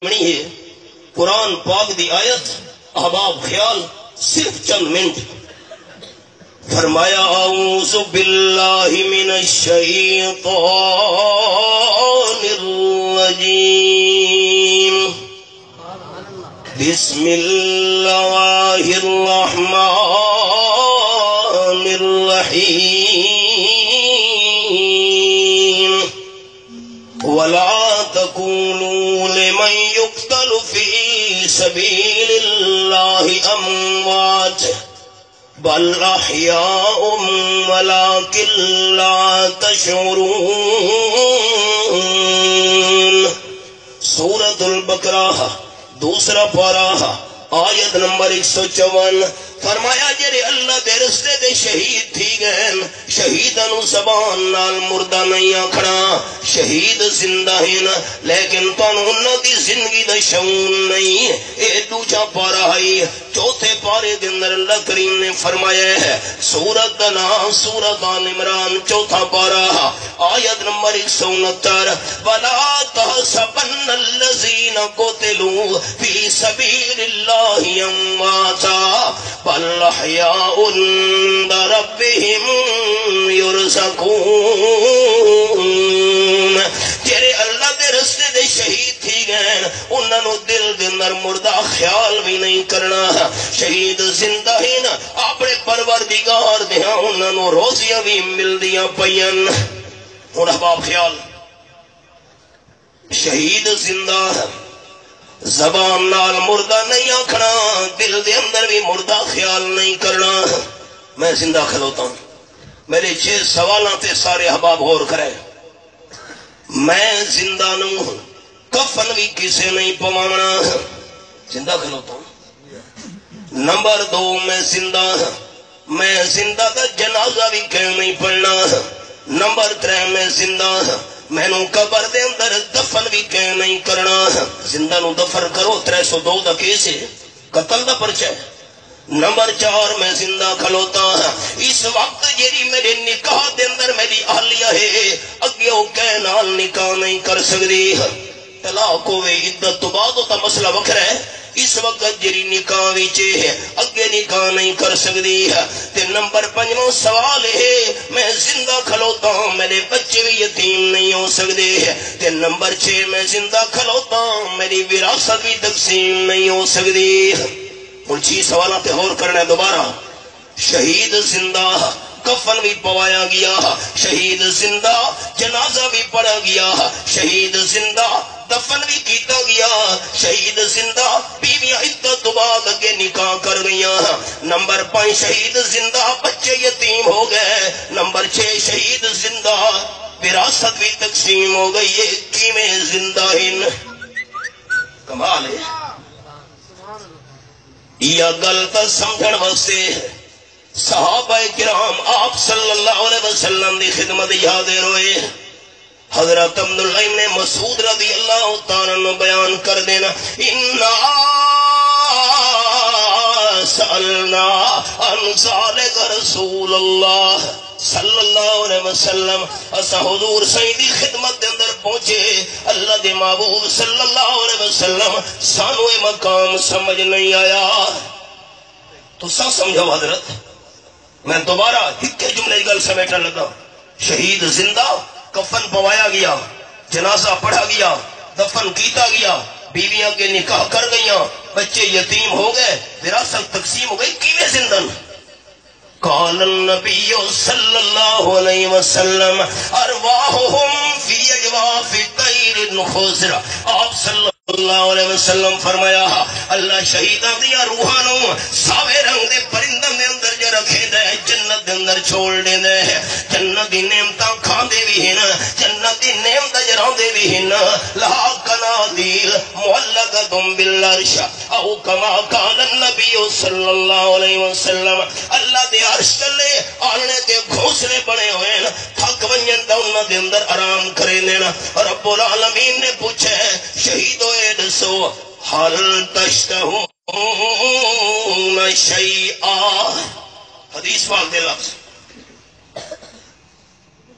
منی ہے قرآن پاک دی آیت احباب خیال صرف چند منٹ فرمایا اعوذ باللہ من الشیطان الرجیم بسم اللہ الرحمن الرحیم ولا تکونوا لمن یقتل فی سبیل اللہ اموات بل احیاء ولکن لا تشعرون۔ سورۃ البقرہ دوسرا پارہ آیت نمبر 154۔ فرمایا جڑے اللہ دے رستے دے شہید تھی گئے شہیداں زبان نال مردہ نہیں آکھنا، شہید زندہ ہیں لیکن تانوں انہاں دی زندگی دا شعور نہیں۔ اے دوجا پارہ ہے چوتھے پارے دے اندر اللہ کریم نے فرمایا ہے سورۃ دا نام سورۃ آل عمران چوتھا پارہ آیت نمبر 169۔ ولا تحسبن الذین قتلوا فی سبیل اللہ امواتا بل احیاء عند ربہم یرزقون۔ جڑے اللہ دے رستے دے شہید تھی گئے انہاں نو دل دے اندر مردہ خیال بھی نہیں کرنا، شہید زندہ ہیں اپنے پروردگار دے ہاں انہاں نو روزیاں بھی ملدیاں پئیاں۔ ہن احباب خیال شہید زندہ زبان نال مردہ نہیں آکھنا، دل دے اندر بھی مردہ خیال نہیں کرنا۔ میں زندہ کھلوتا ہوں، میرے 6 سوالاں تے سارے احباب غور کریں۔ میں زندہ نوں کفن بھی کسے نہیں پواونا، زندہ کھلوتا ہوں۔ نمبر 2 میں زندہ دا جنازہ بھی کہیں نہیں پڑھنا۔ نمبر 3 میں زندہ میں نو قبر دے اندر دفن بھی کہیں نہیں کرنا، زندہ نو دفن کرو 302 دا کیس ہے، قتل دا پرچہ ہے۔ نمبر 4 میں زندہ کھلوتا اس وقت جیری میرے نکاح دے اندر میری اہلیہ ہے اگے او کہہ نال نکاح نہیں کر سکتی، طلاق ہوئے عدت تو بعد ہوتا مسئلہ وکھرا ہے، اس وقت جیری نکاح وچے ہے اگے نکاح نہیں کر سکتی۔ تے نمبر 5 سوال ہے میں زندہ کھلوتا ہوں میرے بچے بھی یتیم نہیں ہو سکتے۔ تے نمبر 6 میں زندہ کھلوتا ہوں میری وراثت بھی تقسیم نہیں ہو سکتی۔ ان 6 سوالات تے غور کرنا ہے دوبارہ۔ شہید زندہ کفن بھی پوایا گیا، شہید زندہ جنازہ بھی پڑھا گیا، شہید زندہ دفن بھی کیتا گیا، شہید زندہ بیویاں عدت تو بعد اگے نکاح کر گیا۔ نمبر 5 شہید زندہ بچے یتیم ہو گئے۔ نمبر 6 شہید زندہ وراثت بھی تقسیم ہو گئی ہے۔ کیویں زندہ ہیں؟ کمال ہے۔ یہ گل تو سمجھن واسطے صحابہ کرام آپ صلی اللہ علیہ وسلم دی خدمت یاد روئے۔ حضرت عبداللہ ابن مسعود رضی اللہ تعالیٰ عنہ بیان کر دینا اِنَّا سَأَلْنَا عَنْ ذَلِكَ رسول اللہ صلی اللہ علیہ وسلم۔ اسا حضور سیدی خدمت دے اندر پہنچے، اللہ دے محبوب صلی اللہ علیہ وسلم سانو اے مقام سمجھ نہیں آیا۔ تو سا سمجھو حضرت، میں دوبارہ ایک جملے گل سمیٹنے لگا۔ شہید زندہ کفن پوایا گیا، جنازہ پڑھا گیا، دفن کیتا گیا، بیویاں کے نکاح کر گئیاں، بچے یتیم ہو گئے، وراثت تقسیم ہو گئی، کیویں زندہ؟ قال النبی صلی اللہ علیہ وسلم ارواحهم فی اجواف طیر خضر۔ آپ صلی اللہ علیہ وسلم فرمایا اللہ شہیداں دیا روحانوں ساوے رنگ دے پرنداں دے اندر جو رکھے دے جنت دے اندر چھوڑ دے دے، جنت دی نعمتاں کھاندے بھی ہیں، جنت دی نعمت جراندے بھی ہیں۔ لہا قنادیل معلقۃ بالعرش او کما قال النبی صلی اللہ علیہ وسلم۔ اللہ دے عرش تلے آلنے دے گھونسلے بنے ہوئے ہیں، تھک ونجن تے انہاں دے اندر آرام کرے لینا۔ رب العالمین نے پوچھا شہیدو دسو حل تشتہون شیئا، حدیث پاک دے لفظ۔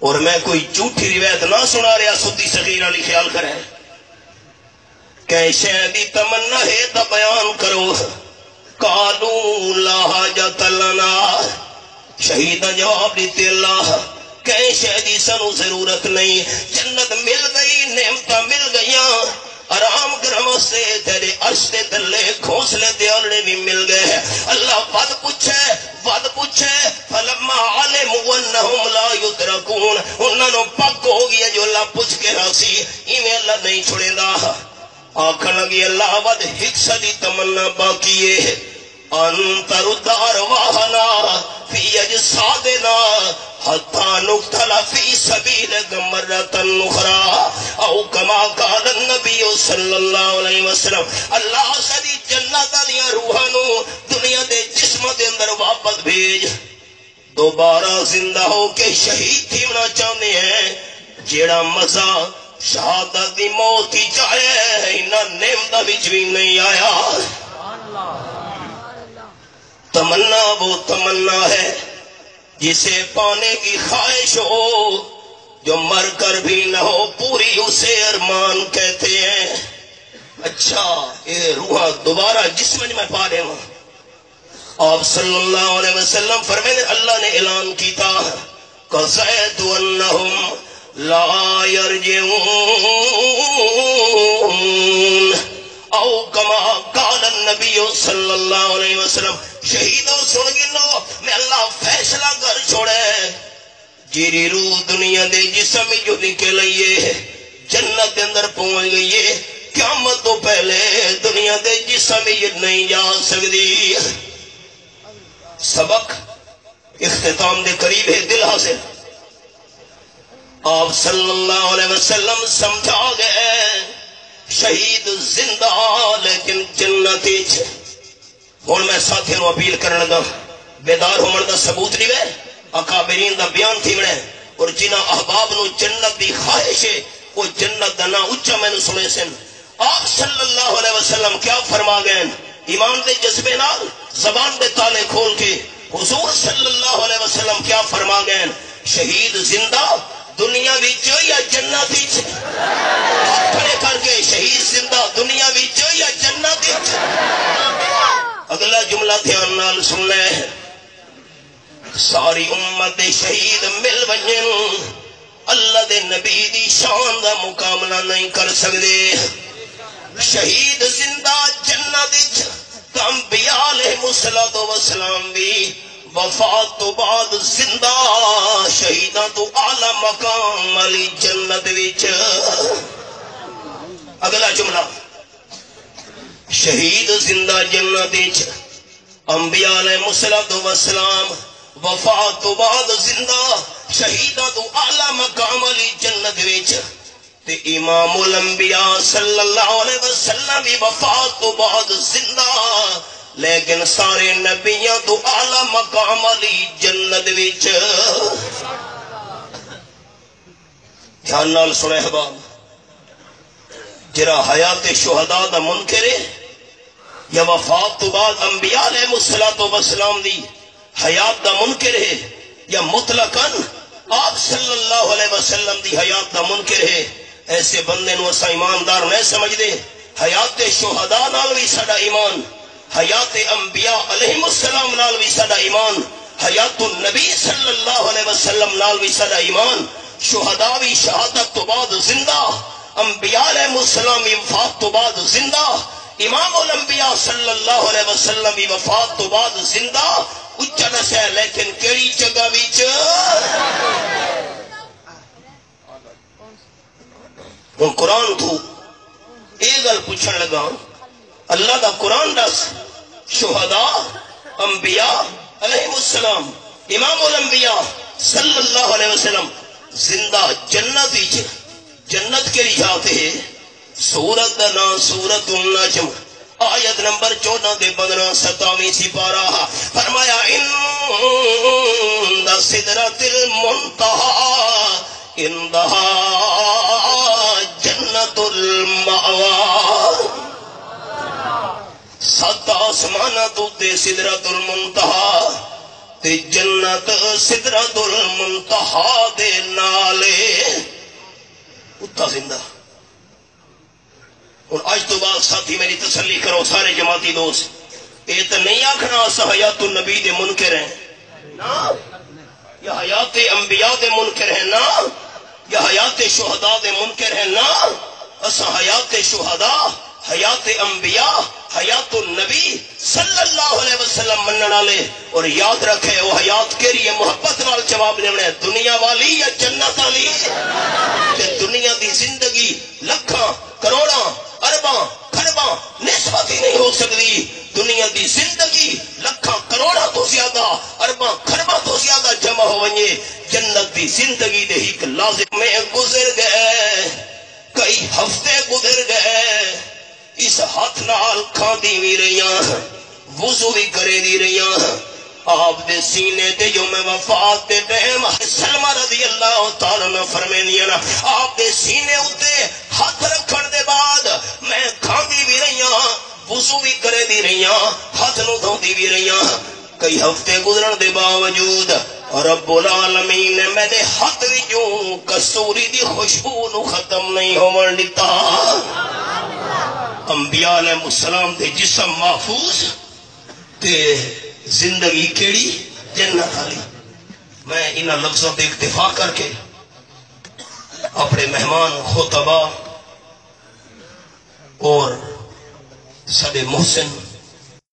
اور میں کوئی جھوٹی روایت نہ سنا رہا، سدی صغیر علی خیال کریں۔ کہ شہدی تمنا ہے تا بیان کرو. قالوا لا حاجت لنا، شہید جواب دیتے اللہ کہ شہدی سنو ضرورت نہیں، جنت مل گئی، نعمتہ مل گئیاں، آرام گرم سے تیرے عرش دے تلے گھونسلے دیالنے بھی مل گئے. اللہ ود پوچھے فلما علموا انہم لا یترکون، انہوں نے پک ہو گیا جو اللہ پوچھ کے راسی ایمیں اللہ نہیں چھوڑے دا. آکھن لگی اللہ ود حکس دی تمنا باقی ہے، انتر دار واہنا فی اجسادنا حتی نقتل فی سبیلک مرتن اخرى او کما قال النبی صلی اللہ علیہ وسلم. اللہ سدی جنت دیا روحانو دنیا دے جسم دے اندر واپس بھیج، دوبارہ زندہ ہو کے شہید تھیونا چاہنے ہیں. جیڑا مزہ شہادت دی موت ہی چاہے انہا نعمتہ بچ بھی نہیں آیا. تمنا وہ تمنا ہے جسے پانے کی خواہش ہو، جو مر کر بھی نہ ہو پوری اسے ارمان کہتے ہیں. اچھا یہ روح دوبارہ جسم میں پا لے. آپ صلی اللہ علیہ وسلم فرمائے اللہ نے اعلان کیتا قَصَيْتُ أَنَّهُمْ لا يرجعون او کما قال النبی صلی اللہ علیہ وسلم. شہیدوں سن گنو میں اللہ فیصلہ کر چھوڑے جیری روح دنیا دے جسم جو نکلئیے جنت دے اندر پہنچ گئیے، قیامت تو پہلے دنیا دے جسم یہ نہیں جا سکتی. سبق اختتام دے قریب ہے، دل حاصل. آپ صلی اللہ علیہ وسلم سمجھا گئے شہید زندہ لیکن جنتی چھے. اور میں ساتھیوں اپیل کرنے لگا بیدار ہومن دا ثبوت نہیں ہے، اکابرین دا بیان تھی مڑے اور جنہ احباب نو جنت دی خواہش ہے وہ جنت دا نا اچھا میں نے سنے سن. آپ صلی اللہ علیہ وسلم کیا فرما گئے ایمان دے جذبے نال زبان دے تالے کھول کے حضور صلی اللہ علیہ وسلم کیا فرما گئے شہید زندہ دنیا وچ یا جنت وچ؟ کھڑے کر کے شہید زندہ دنیا وچ یا جنت وچ؟ اگلا جملہ دھیان نال سن لے، ساری امت شہید مل ونجن اللہ دے نبی دی شان دا مقابلہ نہیں کر سکتے. شہید زندہ جنت وچ، انبیاء علیہ الصلوۃ والسلام بھی وفات تو بعد زندہ شہیداں تو اعلی مقام والی جنت وچ. اگلا جملہ شہید زندہ جنت وچ، انبیاء علیہ الصلوۃ والسلام وفات تو بعد زندہ شہیداں تو اعلی مقام والی جنت وچ. تے امام الانبیاء صلی اللہ علیہ وسلم بھی وفات تو بعد زندہ لیکن سارے نبیاں تو اعلی مقام والی جنت وچ. دھیان نال سنے احباب، جرا حیات شہداء دا منکر ہے یا وفات تو بعد انبیاء علیہ الصلوۃ والسلام دی حیات دا منکر ہے یا مطلقاً آپ صلی اللہ علیہ وسلم دی حیات دا منکر ہے، ایسے بندے نو اسا ایماندار نہیں سمجھ دے. حیات شہداء نال بھی ساڈا ایمان، حیات انبیاء علیہ السلام نال بھی ساڈا ایمان، حیات النبی صلی اللہ علیہ وسلم نال بھی ساڈا ایمان. شہداء بھی شہادت تو بعد زندہ، انبیاء علیہ السلام بھی وفات تو بعد زندہ، امام الانبیاء صلی اللہ علیہ وسلم بھی وفات تو بعد زندہ. اچھا نشہ ہے لیکن کیڑی جگہ وچ؟ ہن قرآن تو اے گل پوچھن لگا، اللہ دا قرآن دس شہداء انبیاء علیہ السلام امام الانبیاء صلی اللہ علیہ وسلم زندہ جنت وچ، جنت کے جاتے ہیں. سورت دا نام سورت النجم، آیت نمبر 14 دے 15-27 سپارہ فرمایا عند سدرۃ المنتہی عندہا جنت المأوی. 7 آسمانہ تو تے سدرۃ المنتہی تے جنت سدرۃ المنتہی دے نالے اتھا زندہ. اور آج تو بعد ساتھی میری تسلی کرو سارے جماعتی دوست، یہ تو نہیں آکھنا اسا حیات النبی دے منکر ہیں نا، یا حیات انبیاء دے منکر ہیں نا، یا حیات شہداء دے منکر ہیں نا، اسا حیات شہداء، حیات انبیاء، حیات النبی صلی اللہ علیہ وسلم منن والے. اور یاد رکھے وہ حیات کیری ہے، محبت نال جواب دینا ہے، دنیا والی یا جنت والی. کہ دنیا دی زندگی لکھاں کروڑاں ارباں خرباں نسبت ہی نہیں ہو سکتی. دنیا دی زندگی لکھاں کروڑاں تو زیادہ ارباں خرباں تو زیادہ جمع ہو ونجے. جنت دی زندگی دے ایک لازم میں گزر گئے، کئی ہفتے گزر گئے، اس ہاتھ نال کھاندی بھی رہیاں، وضو بھی کرے دی رہیاں. آپ دے سینے تے جو میں وفات دے ٹائم سلمہ رضی اللہ تعالیٰ عنہ فرمینیاں نا، آپ دے سینے اتے ہاتھ رکھن دے بعد میں کھاندی بھی رہیاں، وضو بھی کرے دی رہیاں، ہاتھ نو دھوندی بھی رہیاں. کئی ہفتے گزرن دے باوجود رب العالمین نے میرے ہاتھ وچوں کسوری دی خوشبو نو ختم نہیں ہون دتا. انبیاء علیہ السلام دے جسم محفوظ تے زندگی کیڑی جنت والی. میں انہاں لفظوں تے اکتفا کر کے اپنے مہمان خطبہ اور سب محسن